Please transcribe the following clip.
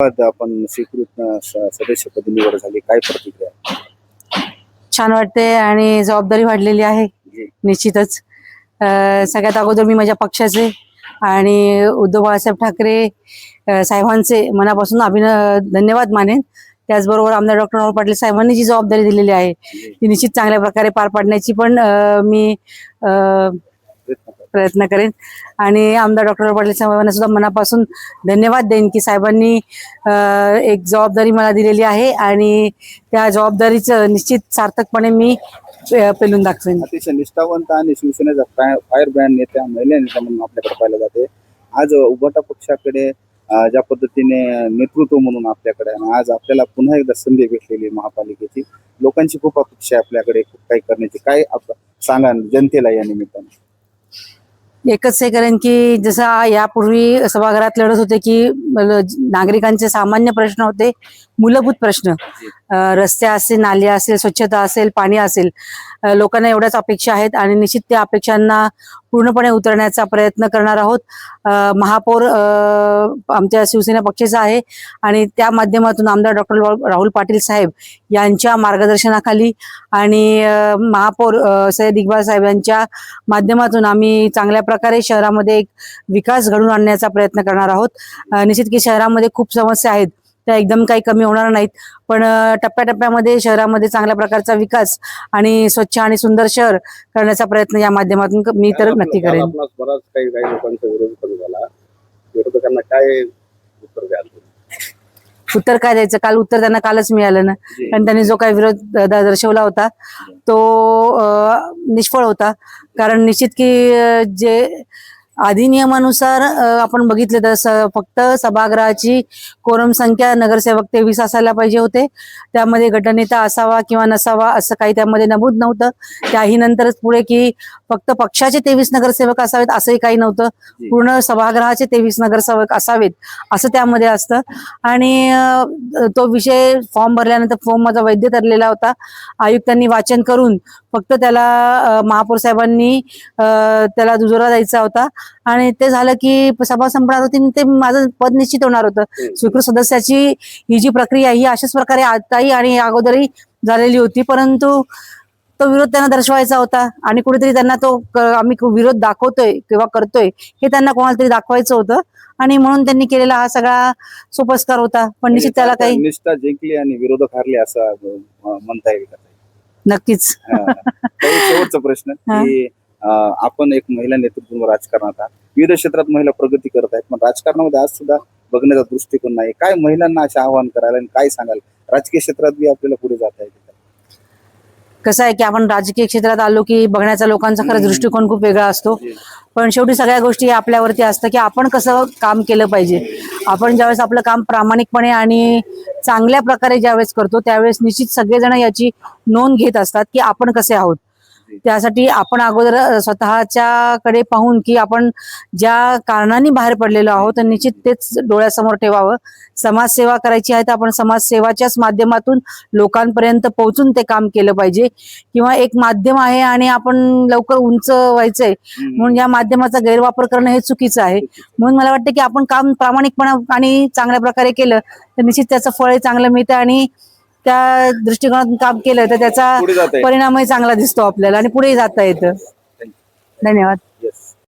आपण स्वीकृत सदस्यपदी निवड झाली, काय प्रतिक्रिया? छान वाटते आणि जबाबदारी वाढलेली आहे निश्चितच. सगळ्यात अगोदर मी माझ्या पक्षाचे आणि उद्धव बाळासाहेब ठाकरे साहेबांचे मनापासून धन्यवाद मानेन. त्याचबरोबर आमदार डॉक्टर राहुल पाटील साहेबांनी जी जबाबदारी दिलेली आहे ती निश्चित चांगल्या प्रकारे पार पाडण्याची पण मी प्रयत्न करेन. आणि आमदार डॉक्टर पाटील साहेबांना सुद्धा मनापासून धन्यवाद देईन की साहेबांनी एक जबाबदारी मला दिलेली आहे आणि त्या जबाबदारीचं निश्चित सार्थकपणे मी पेलून दाखवेन. अतिशय निष्ठावंत आणि शिवसेनेचा फायर ब्रँड नेत्या, महिला नेत्या म्हणून आपल्याकडे पाहिलं जाते. आज उभाटा पक्षाकडे ज्या पद्धतीने नेतृत्व म्हणून आपल्याकडे, आणि आज आपल्याला पुन्हा एकदा संधी भेटलेली महापालिकेची. लोकांची खूप अपेक्षा आहे आपल्याकडे खूप काही करण्याची. काय सांगा जनतेला या निमित्ताने? एकच हे करेन की जसं यापूर्वी सभागृहात लढत होते की नागरिकांचे सामान्य प्रश्न होते, मूलभूत प्रश्न, रस्ते असेल, नाले असेल, स्वच्छता असेल, पाणी असेल, लोकांना एवढ्याच अपेक्षा आहेत आणि निश्चित त्या अपेक्षांना पूर्णपणे उतरण्याचा प्रयत्न करणार आहोत. महापौर आमच्या शिवसेना पक्षाचा आहे आणि त्या माध्यमातून आमदार डॉक्टर राहुल पाटील साहेब यांच्या मार्गदर्शनाखाली आणि महापौर सय्यद इक्बाल साहेब यांच्या माध्यमातून आम्ही चांगल्या प्रकारे शहरामध्ये एक विकास घडवून आणण्याचा प्रयत्न करणार आहोत. निश्चित की शहरामध्ये खूप समस्या आहेत, त्या एकदम काही कमी होणार नाहीत, पण टप्प्याटप्प्यामध्ये शहरामध्ये चांगल्या प्रकारचा विकास आणि स्वच्छ आणि सुंदर शहर करण्याचा प्रयत्न या माध्यमातून मी तर नक्की करेन. बराच काही लोकांचा विरोध पण झाला, विरोधकांना काय उत्तर द्याल? उत्तर काय द्यायचं? काल उत्तर त्यांना कालच मिळालं ना, कारण त्यांनी जो काही विरोध दर्शवला होता तो निष्फळ होता. कारण निश्चित की जे अधिनियमानुसार आपण बघितले तर फक्त सभागृहाची कोरम संख्या नगरसेवक 23 असायला पाहिजे होते. त्यामध्ये गटनेता असावा किंवा नसावा असं काही त्यामध्ये नमूद नव्हतं. त्याही नंतरच पुढे की फक्त पक्षाचे 23 नगरसेवक असावेत असंही काही नव्हतं, पूर्ण सभागृहाचे 23 नगरसेवक असावेत असं त्यामध्ये असतं. आणि तो विषय फॉर्म भरल्यानंतर फॉर्म माझा वैध ठरलेला होता. आयुक्तांनी वाचन करून फक्त त्याला महापौर साहेबांनी त्याला दुजोरा द्यायचा होता आणि ते झालं की सभा संपणार होती, ते माझं पद निश्चित होणार होतं. स्वीकृत सदस्याची ही जी प्रक्रिया ही अशाच प्रकारे आताही आणि अगोदरही झालेली होती, परंतु तो विरोध त्यांना दर्शवायचा होता आणि कुठेतरी त्यांना तो आम्ही विरोध दाखवतोय किंवा करतोय हे त्यांना कोणाला तरी दाखवायचं होतं आणि म्हणून त्यांनी केलेला हा सगळा सोपस्कार होता. पण निश्चित त्याला काही निष्ठा जिंकली आणि विरोधक हारले असं म्हणता येईल का? नक्कीच. शेवटचा प्रश्न की आपण एक महिला नेतृत्व राजकारणात आहात, विविध क्षेत्रात महिला प्रगती करत आहेत, पण राजकारणामध्ये आज सुद्धा बघण्याचा दृष्टिकोन नाही. काय महिलांना असे आवाहन करायला आणि काय सांगाल? राजकीय क्षेत्रात बी आपल्याला पुढे जाता येते. कसं आहे की आपण राजकीय क्षेत्रात आलो की बघण्याचा लोकांचा खरं दृष्टिकोन खूप वेगळा असतो, पण शेवटी सगळ्या गोष्टी आपल्यावरती असतं की आपण कसं काम केलं पाहिजे. आपण ज्यावेळेस आपलं काम प्रामाणिकपणे आणि चांगल्या प्रकारे ज्यावेळेस करतो त्यावेळेस निश्चित सगळेजण याची नोंद घेत असतात की आपण कसे आहोत. त्यासाठी आपण अगोदर स्वतःच्याकडे पाहून की आपण ज्या कारणाने बाहेर पडलेलो आहोत निश्चित तेच डोळ्यासमोर ठेवावं. समाजसेवा करायची आहे तर आपण समाजसेवाच्याच माध्यमातून लोकांपर्यंत पोहोचून ते काम केलं पाहिजे. किंवा एक माध्यम आहे आणि आपण लवकर उंच व्हायचंय म्हणून या माध्यमाचा गैरवापर करणं हे चुकीचं आहे. म्हणून मला वाटतं की आपण काम प्रामाणिकपणा आणि चांगल्या प्रकारे केलं तर निश्चित त्याचं फळ चांगलं मिळतं आणि त्या दृष्टिकोनातून काम केलं तर त्याचा परिणामही चांगला दिसतो आपल्याला आणि पुढेही जाता येतं. धन्यवाद.